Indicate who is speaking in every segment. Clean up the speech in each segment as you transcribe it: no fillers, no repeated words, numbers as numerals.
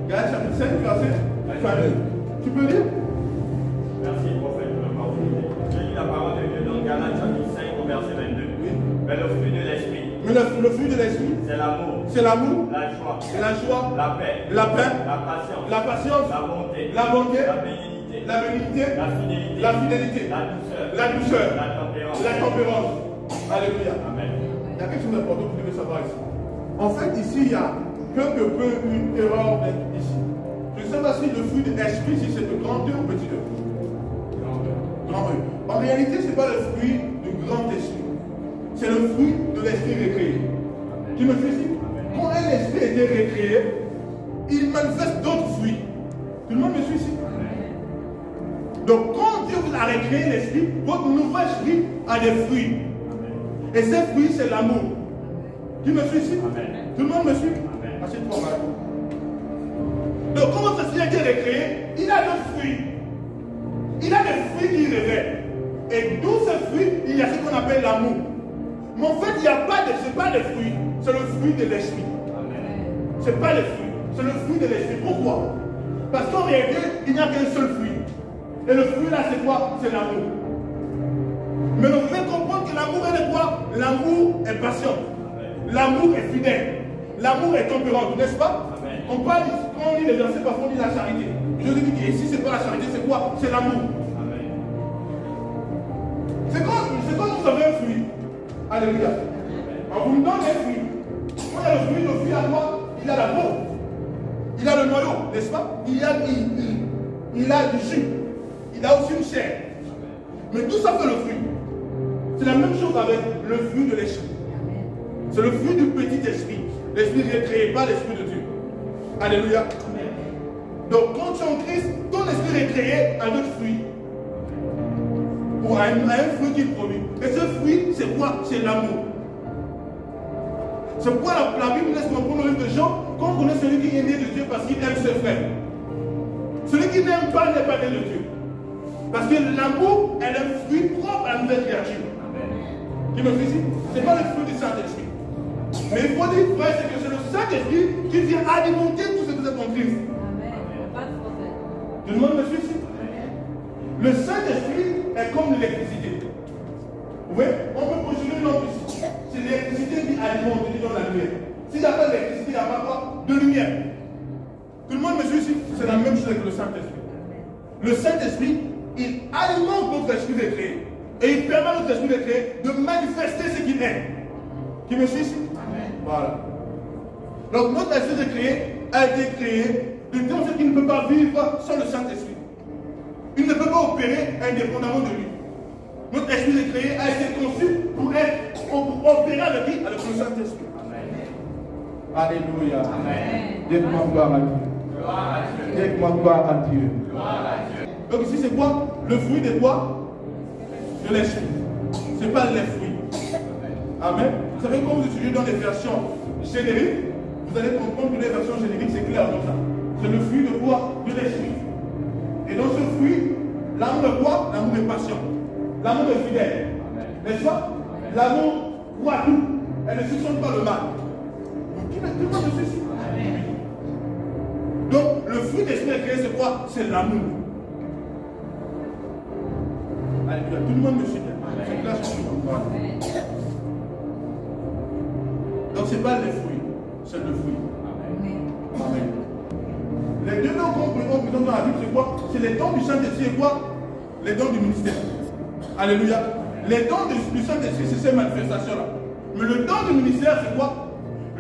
Speaker 1: Galates chapitre 5, verset 22. Tu peux lire?
Speaker 2: Merci, prophète, pour l'opportunité. Je lis la parole de Dieu dans Galates chapitre 5, au verset 22.
Speaker 1: Oui.
Speaker 2: Mais le fruit de l'esprit,
Speaker 1: Mais le fruit de l'esprit,
Speaker 2: c'est l'amour,
Speaker 1: c'est l'amour,
Speaker 2: la joie,
Speaker 1: la joie,
Speaker 2: la paix,
Speaker 1: la paix,
Speaker 2: la patience,
Speaker 1: la patience,
Speaker 2: la bonté,
Speaker 1: la bonté,
Speaker 2: la bénignité,
Speaker 1: la bénignité,
Speaker 2: la fidélité,
Speaker 1: la fidélité,
Speaker 2: la douceur,
Speaker 1: la
Speaker 2: tempérance.
Speaker 1: la tempérance. Alléluia.
Speaker 2: Amen.
Speaker 1: Il y a quelque chose d'important que vous devez savoir ici. En fait, ici, il y a quelque peu une erreur d'être ici. Je ne sais pas si le fruit de l'esprit, si c'est le grand E ou petit E. Grand E. En réalité, ce n'est pas le fruit du grand esprit. C'est le fruit de l'esprit récréé. Tu me suis ici? Quand un esprit a été récréé, il manifeste d'autres fruits. Tout le monde me suit ici? Donc, quand Dieu vous a récréé l'esprit, votre nouveau esprit a des fruits. Et ces fruits, c'est l'amour. Tu me suis ici? Tout le monde me suit? Assieds-toi, Marco. Donc, quand votre esprit a été récréé, il a des fruits. Il a des fruits qui révèlent. Et d'où ces fruits, il y a ce qu'on appelle l'amour. Mais en fait, il n'y a pas de, c'est pas les fruits, c'est le fruit de l'esprit. Ce n'est pas les fruits, c'est le fruit de l'esprit. Pourquoi? Parce qu'en réalité, il n'y a qu'un seul fruit. Et le fruit là, c'est quoi? C'est l'amour. Mais vous devez comprendre que l'amour est quoi? L'amour est patient. L'amour est fidèle. L'amour est tempérant, n'est-ce pas? On parle, quand on lit les versets, parfois on dit la charité. Je dis que ici, c'est pas la charité, c'est quoi? C'est l'amour. C'est quand vous avez un fruit. Alléluia. On vous donne un fruit. Quand il y a le fruit, le fruit à quoi? Il a la peau. Il a le noyau, n'est-ce pas? Il a du jus. Il a aussi une chair. Mais tout ça fait le fruit. C'est la même chose avec le fruit de l'esprit. C'est le fruit du petit esprit. L'esprit récréé, pas l'esprit de Dieu. Alléluia. Donc quand tu es en Christ, ton esprit récréé a d'autres fruits. Ou à un fruit qu'il produit. Et ce fruit, c'est quoi? C'est l'amour. C'est pourquoi la Bible laisse comprendre au livre de Jean qu'on connaît celui qui est né de Dieu parce qu'il aime ses frères. Celui qui n'aime pas n'est pas né de Dieu. Parce que l'amour est un fruit propre à la nouvelle créature. Tu me fais ici? Ce n'est pas le fruit du Saint-Esprit. Mais il faut dire, frère, c'est que c'est le Saint-Esprit qui vient alimenter tout ce que vous êtes en Christ. Tout le monde me suit ici? Le Saint-Esprit est comme l'électricité. Vous voyez, on peut projeter une lampe ici. C'est l'électricité qui alimente, qui donne la lumière. S'il n'y a pas d'électricité, il n'y a pas quoi? De lumière. Tout le monde me suit ici? C'est la même chose avec le Saint-Esprit. Le Saint-Esprit, il alimente notre esprit de créer. Et il permet à notre esprit de créer de manifester ce qu'il est. Qui me suit ici? Voilà. Donc notre esprit de créer a été créé de telle sorte qu'il ne peut pas vivre sans le Saint-Esprit. Il ne peut pas opérer indépendamment de lui. Notre esprit de créé a été conçu pour opérer avec qui? Avec le Saint-Esprit. Alléluia. Dites-moi gloire à Dieu. Dites-moi gloire à Dieu. Donc ici c'est quoi? Le fruit de quoi? De l'esprit. Ce n'est pas les fruits. Amen. Vous savez, quand vous étudiez dans les versions génériques, vous allez comprendre que les versions génériques, c'est clair comme ça. C'est le fruit de quoi? De l'esprit. Et dans ce fruit, l'amour est quoi? L'amour est patient. L'amour est fidèle. N'est-ce pas? L'amour croit tout. Elle ne soupçonne pas le mal. Donc, qui n'est pas de ceci? Donc, le fruit d'esprit créé, c'est quoi? C'est l'amour. Alléluia. Tout le monde me suit bien. C'est clair sur tout. Donc, ce n'est pas les fruits, c'est le fruit. Amen. Les deux dons qu'on présente dans la Bible, c'est quoi? C'est les dons du Saint-Esprit et quoi? Les dons du ministère. Alléluia. Les dons du Saint-Esprit, c'est ces manifestations-là. Mais le don du ministère, c'est quoi?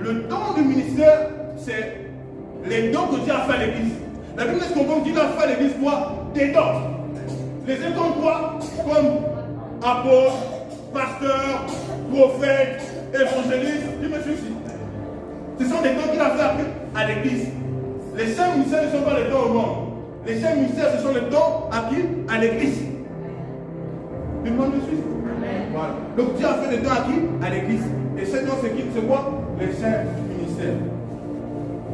Speaker 1: Le don du ministère, c'est les dons que Dieu a fait à l'Église. La Bible laisse comprendre qu'il a fait à l'Église quoi? Des dons. Les dons quoi? Comme apôtres, pasteurs, prophètes, évangélistes. Tu me suis ici? Ce sont des dons qu'il a fait à l'Église. Les saints ministères ne sont pas les dons au monde. Les saints ministères, ce sont les dons à qui? À l'Église. Tout le monde me suit? Voilà. Donc Dieu a fait des dons à qui? À l'Église. Et ces dons, c'est qui? C'est quoi? Les saints ministères.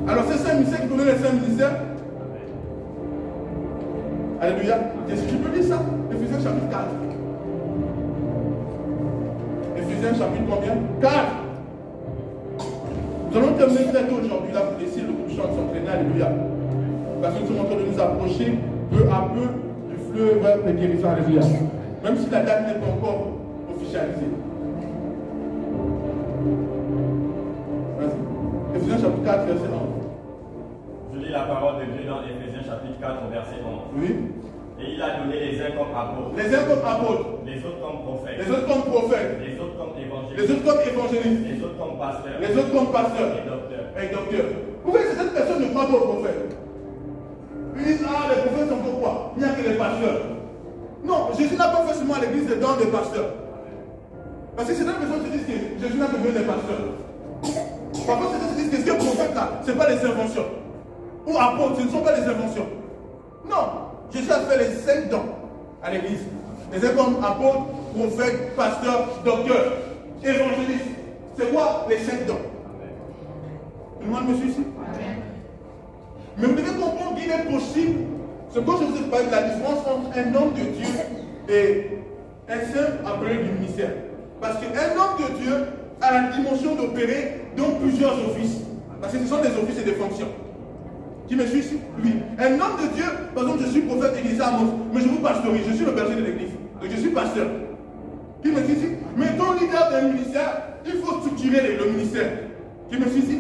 Speaker 1: Alors ces saints ministères qui connaissent les saints ministères. Alléluia. Est-ce que tu peux dire ça? Éphésiens chapitre 4. Éphésiens chapitre combien? 4. Nous allons terminer très tôt aujourd'hui, là, pour laisser le coup de sommes en train de s'entraîner, alléluia. Parce que nous sommes en train de nous approcher peu à peu du fleuve de guérison, alléluia. Même si la date n'est pas encore officialisée. Vas-y. Éphésiens chapitre 4, verset 11.
Speaker 2: Je lis la parole de Dieu dans Éphésiens chapitre 4, verset 11.
Speaker 1: Oui.
Speaker 2: Et il a donné les uns comme apôtres.
Speaker 1: Les uns comme apôtres.
Speaker 2: Les autres comme prophètes.
Speaker 1: Les autres comme prophètes.
Speaker 2: Les autres comme évangélistes.
Speaker 1: Les autres comme évangélistes.
Speaker 2: Les autres comme pasteurs.
Speaker 1: Les autres comme pasteurs.
Speaker 2: Et docteurs.
Speaker 1: Et docteurs. Vous voyez, certaines personnes ne croient pas aux prophètes. Ils disent, ah, les prophètes sont pour quoi? Il n'y a que les pasteurs. Non, Jésus n'a pas fait seulement à l'église des dons des pasteurs. Parce que certaines personnes se disent que Jésus n'a pas besoin des pasteurs. Parfois, certaines se disent que ce qui est prophète là, ce n'est pas les inventions. Ou apôtres, ce ne sont pas les inventions. Non, Jésus a fait les 5 dons à l'église. Les 5 comme apôtres, prophètes, pasteurs, docteurs, évangélistes. C'est quoi les 5 dons? Tout le monde me suit ici? Mais vous devez comprendre qu'il est possible. C'est pourquoi je vous ai parlé de la différence entre un homme de Dieu et un simple appelé du ministère. Parce qu'un homme de Dieu a la dimension d'opérer dans plusieurs offices. Parce que ce sont des offices et des fonctions. Qui me suit ici? Oui. Un homme de Dieu, par exemple, je suis prophète d'église à Amos, mais je vous pastorise, je suis le berger de l'église. Donc je suis pasteur. Qui me suit ici? Mais ton leader d'un ministère, il faut structurer le ministère. Qui me suit ici?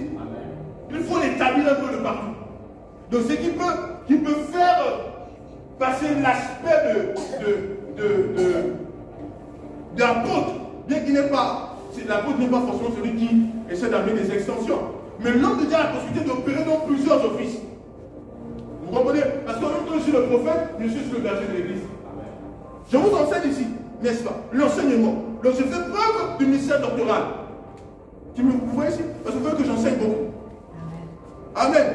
Speaker 1: Il faut l'établir un peu de partout. Donc ce qui peut faire passer l'aspect d'apôtre, bien qu'il n'est pas, l'apôtre n'est pas forcément celui qui essaie d'amener des extensions. Mais l'homme de Dieu a la possibilité d'opérer dans plusieurs offices. Vous comprenez? Parce qu'en même temps, je suis le prophète, je suis le berger de l'église. Je vous enseigne ici, n'est-ce pas? L'enseignement. Donc je fais preuve du ministère doctoral. Vous voyez ici? Parce que vous voyez que j'enseigne beaucoup. Amen.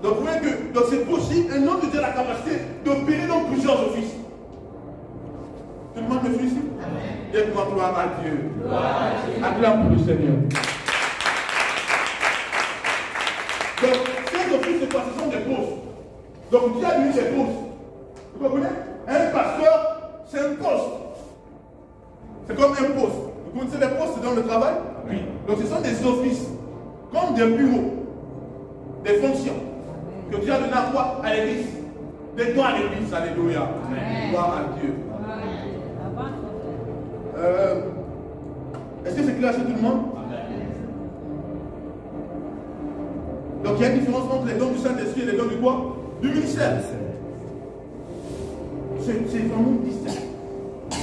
Speaker 1: Donc vous voyez que c'est possible, un homme de Dieu a la capacité d'opérer dans plusieurs offices. Tout le monde me suit ici? Amen. Et gloire à Dieu. Acclame pour le Seigneur. Donc, ces offices, c'est quoi? Ce sont des postes. Donc, Dieu a mis des postes. Vous comprenez? Un pasteur, c'est un poste. C'est comme un poste. Vous connaissez les postes dans le travail? Oui. Donc, ce sont des offices, comme des bureaux, des fonctions que Dieu a donné à quoi? À l'église. Des dons à l'église. Alléluia. Gloire à Dieu. Est-ce que c'est clair chez tout le monde? Donc il y a une différence entre les dons du Saint-Esprit et les dons du quoi? Du ministère. C'est vraiment distinct.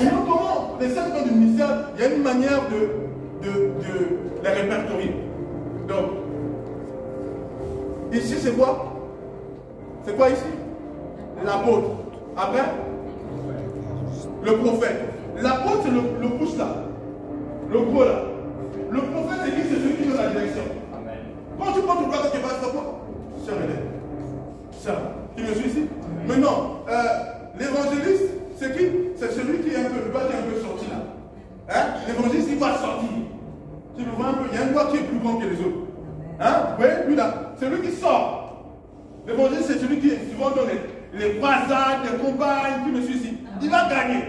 Speaker 1: Maintenant, comment les 5 dons du ministère, il y a une manière de les répertorier. Donc, ici c'est quoi? C'est quoi ici? L'apôtre. Après, le prophète. L'apôtre, c'est le pouce là. Le gros là. Le prophète, c'est qui? C'est celui qui donne la direction. Quand tu prends ton bras, tu vas faire quoi? Sœur Hélène. Ça. Qui me suit ici? Maintenant, l'évangéliste, c'est qui? C'est celui qui est un peu, le bas qui est un peu sorti là. Hein? L'évangéliste, il va sortir. Tu le vois un peu, il y a un doigt qui est plus grand que les autres. Hein? Vous voyez, lui là, c'est lui qui sort. L'évangéliste, c'est celui qui est souvent dans les croisades, les campagnes, qui me suit ici. Il va gagner.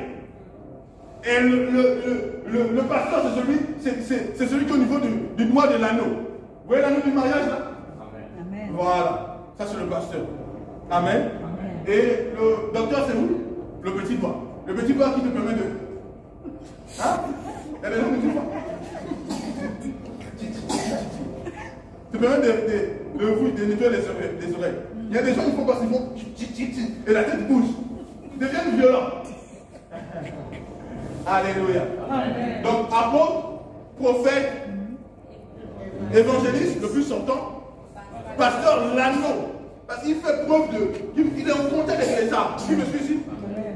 Speaker 1: Et le pasteur, c'est celui qui est au niveau du doigt de l'anneau. Vous voyez l'anneau du mariage là? Amen. Voilà. Ça c'est le pasteur. Amen. Amen. Et le docteur c'est où? Le petit doigt. Le petit doigt qui te permet de... Hein? Il y a des gens qui disent te permet de nettoyer les oreilles. Il y a des gens qui font quoi? Ils font... Et la tête bouge. Ils deviennent violents. Alléluia. Amen. Donc apôtre, prophète, évangéliste, le plus sortant, pasteur, l'anneau. Parce qu'il fait preuve il est en contact avec les arbres. Qui me suit ici?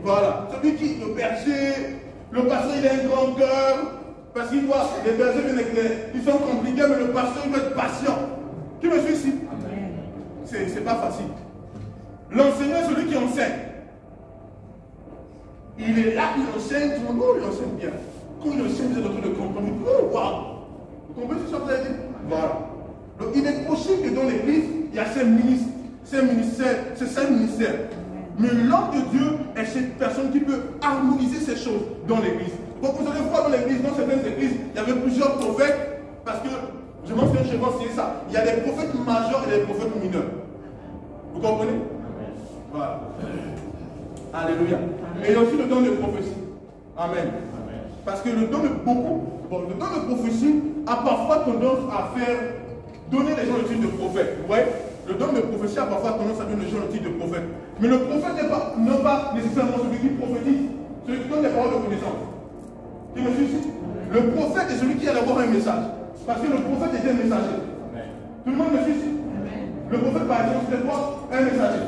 Speaker 1: Voilà. Celui qui, le berger, le pasteur, il a un grand cœur. Parce qu'il voit, les bergers viennent avec ils sont compliqués, mais le pasteur, il doit être patient. Qui me suit ici? C'est pas facile. L'enseignant est celui qui enseigne. Il est là, il enseigne, tout le monde, il enseigne bien. Quand il enseigne, vous êtes en train de comprendre. Oh, waouh! Vous comprenez ce que vous avez dit? Voilà. Donc il est possible que dans l'église, il y a ces ministères. Mais l'homme de Dieu est cette personne qui peut harmoniser ces choses dans l'église. Donc vous allez voir dans l'église, dans certaines églises, il y avait plusieurs prophètes, parce que Je pense que je vais enseigner ça. Il y a des prophètes majeurs et des prophètes mineurs. Vous comprenez? Voilà. Alléluia. Et il y a aussi le don de prophétie. Amen. Parce que le don de le don de prophétie a parfois tendance à faire donner les gens le titre de prophète. Vous voyez? Le don de prophétie a parfois tendance à donner les gens le titre de prophète. Mais le prophète n'est pas nécessairement celui qui prophétise, celui qui donne des paroles de connaissance. Qui me suit ici? Le prophète est celui qui a d'abord un message. Parce que le prophète était un messager. Tout le monde me suit ici? Le prophète, par exemple, c'est quoi? Un messager.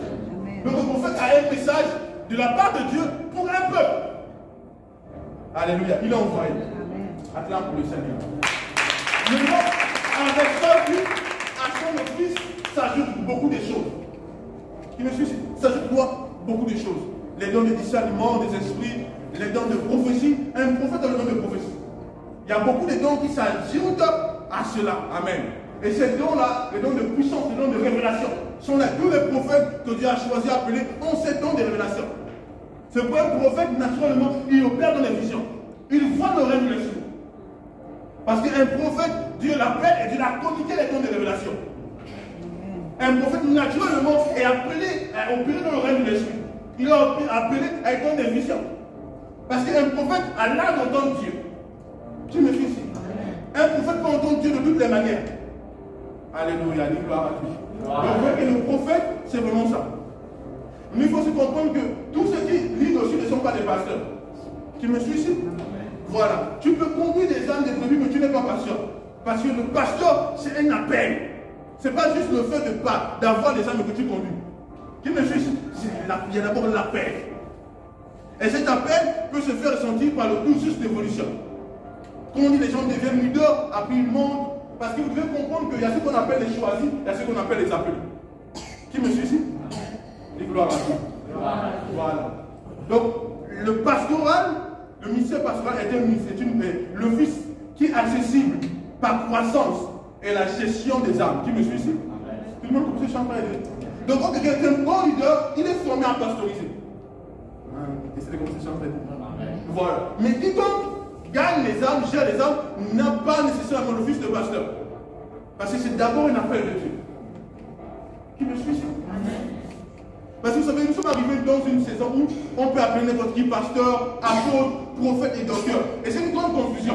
Speaker 1: Donc le prophète a un message de la part de Dieu pour un peuple. Alléluia. Il a envoyé. Acclame pour le Seigneur. Maintenant, avec ça, lui, à son office, s'ajoute beaucoup de choses. Qui me suit ici? S'ajoute quoi? Beaucoup de choses. Les dons de discernement des esprits, les dons de prophétie. Un prophète a le don de prophétie. Il y a beaucoup de dons qui s'ajoutent à cela. Amen. Et ces dons-là, les dons de puissance, les dons de révélation, sont là. Tous les prophètes que Dieu a choisi à appeler ont ces dons de révélation. C'est pour un prophète, naturellement, il opère dans les visions. Il voit le règne des cieux. Parce qu'un prophète, Dieu l'appelle et Dieu l'a communiqué les dons de révélation. Un prophète, naturellement, est appelé à opérer dans le règne des cieux. Il est appelé à être des visions. Parce qu'un prophète a l'art d'entendre Dieu. Tu me suis ici. Un prophète peut entendre Dieu de toutes les manières. Alléluia, dis gloire à Dieu. Donc, et le prophète, c'est vraiment ça. Mais il faut se comprendre que tous ceux qui lisent aussi ne sont pas des pasteurs. Tu me suis ici? Voilà. Tu peux conduire des âmes, des brebis, mais tu n'es pas pasteur. Parce que le pasteur, c'est un appel. Ce n'est pas juste le fait d'avoir des âmes que tu conduis. Tu me suis ici? Il y a d'abord l'appel. Et cet appel peut se faire ressentir par le processus d'évolution. Quand on dit les gens deviennent leaders, après ils montent. Parce que vous devez comprendre qu'il y a ce qu'on appelle les choisis, il y a ce qu'on appelle les appelés. Qui me suit ici? Et gloire à Dieu. Voilà. Donc, le pastoral, le ministère pastoral est l'office qui est accessible par croissance et la gestion des âmes. Qui me suit ici? Tout le monde comprend ce que je suis en train de dire. Donc, quand quelqu'un est un bon leader, il est formé à pastoriser. Et c'est comme ça que je suis en train de dire. Voilà. Mais quiconque gagne les âmes, gère les âmes, n'a pas nécessairement l'office de pasteur. Parce que c'est d'abord un appel de Dieu. Qui me suit ici? Parce que vous savez, nous sommes arrivés dans une saison où on peut appeler n'importe qui pasteur, apôtre, prophète et docteur. Et c'est une grande confusion.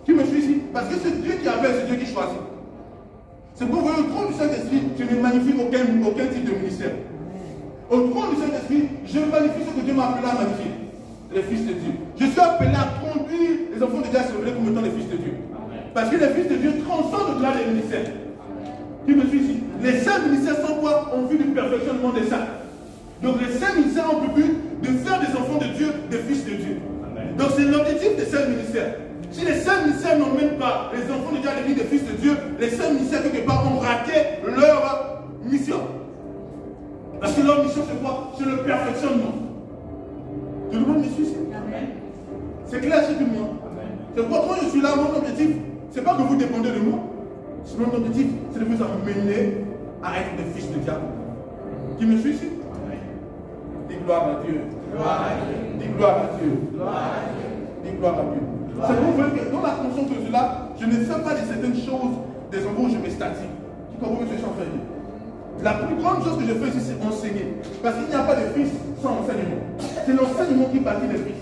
Speaker 1: Qui me suit ici? Parce que c'est Dieu qui appelle, c'est Dieu qui choisit. C'est pour vous voyez, au trône du Saint-Esprit, je ne magnifie aucun type de ministère. Au trône du Saint-Esprit, je magnifie ce que Dieu m'a appelé à magnifier. Les fils de Dieu. Je suis appelé à conduire les enfants de Dieu à se révéler comme étant les fils de Dieu. Parce que les fils de Dieu transcendent au-delà des ministères. Qui me suit ici? Les saints ministères sont quoi? En vue du perfectionnement des saints. Donc les saints ministères ont pour but de faire des enfants de Dieu des fils de Dieu. Donc c'est l'objectif des saints ministères. Si les saints ministères n'emmènent pas les enfants de Dieu à devenir des fils de Dieu, les saints ministères quelque part ont raté leur mission. Parce que leur mission c'est quoi? C'est le perfectionnement. Tout le monde me suit ici? C'est clair chez tout le monde. C'est pourquoi quand je suis là, mon objectif, c'est pas que vous dépendez de moi. Mon objectif, c'est de vous amener à être des fils de Dieu. Qui me suit ici? Dis gloire à Dieu. Dis gloire à Dieu. Dis gloire à Dieu. C'est pour vous que dans la conscience de cela, je ne fais pas de certaines choses des endroits où je m'estatique. Tu comprends ce que je suis en train de dire? La plus grande chose que je fais ici, c'est enseigner. Parce qu'il n'y a pas de fils sans enseignement. C'est l'enseignement qui bâtit les fils.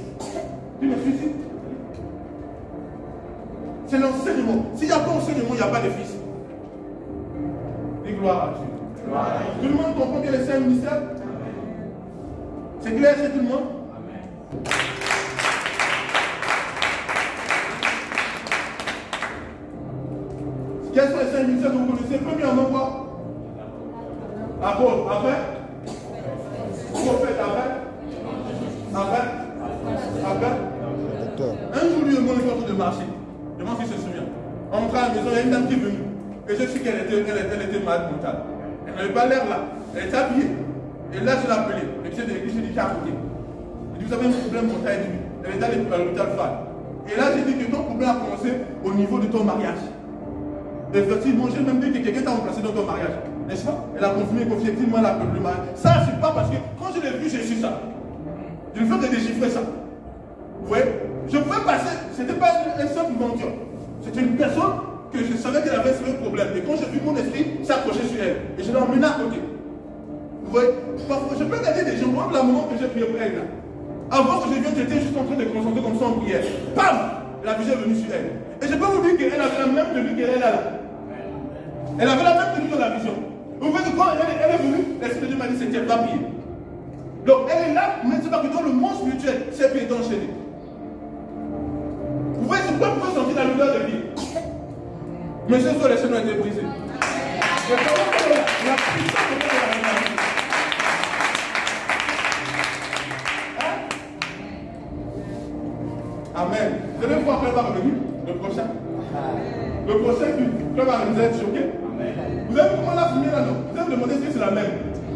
Speaker 1: Tu me suis ici? C'est l'enseignement. S'il n'y a pas d'enseignement, il n'y a pas de fils. Dis gloire à Dieu. Tout le monde comprend que les saints ministères? C'est clair chez tout le monde? Quels sont les saints ministères que vous connaissez? Premièrement, quoi? Apôtre, après? Prophète, après? Un jour, lui et moi, on est en train de marcher. Je m'en suis se souvient. On rentre à la maison, il y a une dame qui est venue. Et je sais qu'elle était malade mentale. Elle n'avait pas l'air là. Elle était habillée. Et là, je l'ai appelée. Le monsieur de l'église, je dit, à côté. Il dit, vous avez un problème mental. Elle est allée à l'hôpital Fall. Et là, j'ai dit que ton problème a commencé au niveau de ton mariage. Effectivement, j'ai même dit que quelqu'un t'a remplacé dans ton mariage. N'est-ce pas? Elle a confirmé qu'effectivement, elle a le mariage. Ça, c'est pas parce que quand je l'ai vu, j'ai su ça. Je ne fais que déchiffrer ça. Vous voyez? Je pouvais passer, ce n'était pas un simple menteur. C'était une personne que je savais qu'elle avait ce même problème. Et quand j'ai vu mon esprit s'accrocher sur elle, et je l'ai emmenée à côté. Vous voyez, parfois, je peux regarder des gens, moi, le moment que j'ai prié pour elle, là. Avant que je vienne, j'étais juste en train de concentrer comme ça en prière. Bam! La vision est venue sur elle. Et je peux vous dire qu'elle avait la même tenue qu'elle est là. Elle avait la même tenue dans la vision. Vous voyez que quand elle est venue, l'Esprit de Dieu m'a dit c'était pas prier. Donc elle est là, mais c'est pas que dans le monde spirituel, ses pieds étaient enchaînés. Vous voyez, c'est pourquoi vous pouvez sentir la douleur de vie. Mais ce soir, les chaînes ont été brisées. La puissance de Dieu est la vie. Amen. Vous allez voir quand elle va revenir, le prochain. Le prochain culte, quand vous allez être choqué. Vous avez vu comment elle a fumé là, non? Vous allez me demander si c'est la même.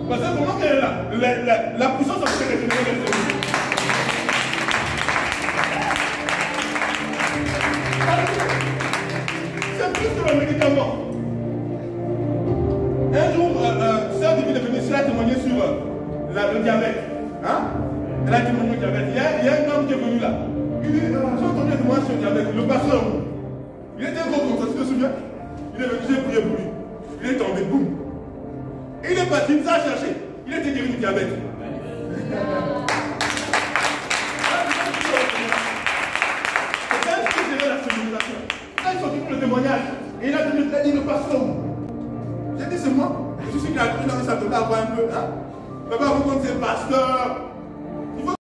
Speaker 1: Parce que comment qu'elle est là, la puissance a fait retourner les cellules. C'est plus que le médicament. Un jour, Sœur Divine est venue, elle a témoigné sur le diabète. Hein? Elle a témoigné au diabète. Il y a un homme qui est venu là. Il dit, j'ai entendu un témoignage sur le diabète. Le pasteur, il était gros comme ça, tu te souviens? Il est venu, j'ai prié pour lui. Il est tombé, boum. Et il est parti, il s'est cherché. Il était guéri du diabète. C'est un qui gérait la civilisation. Là, il sortit pour le témoignage. Et il a dit le pasteur. J'ai dit, c'est moi. Je suis sûr qu'il a cru dans sa tête à voir un peu. Hein? Mais pas vous compte, c'est pasteur.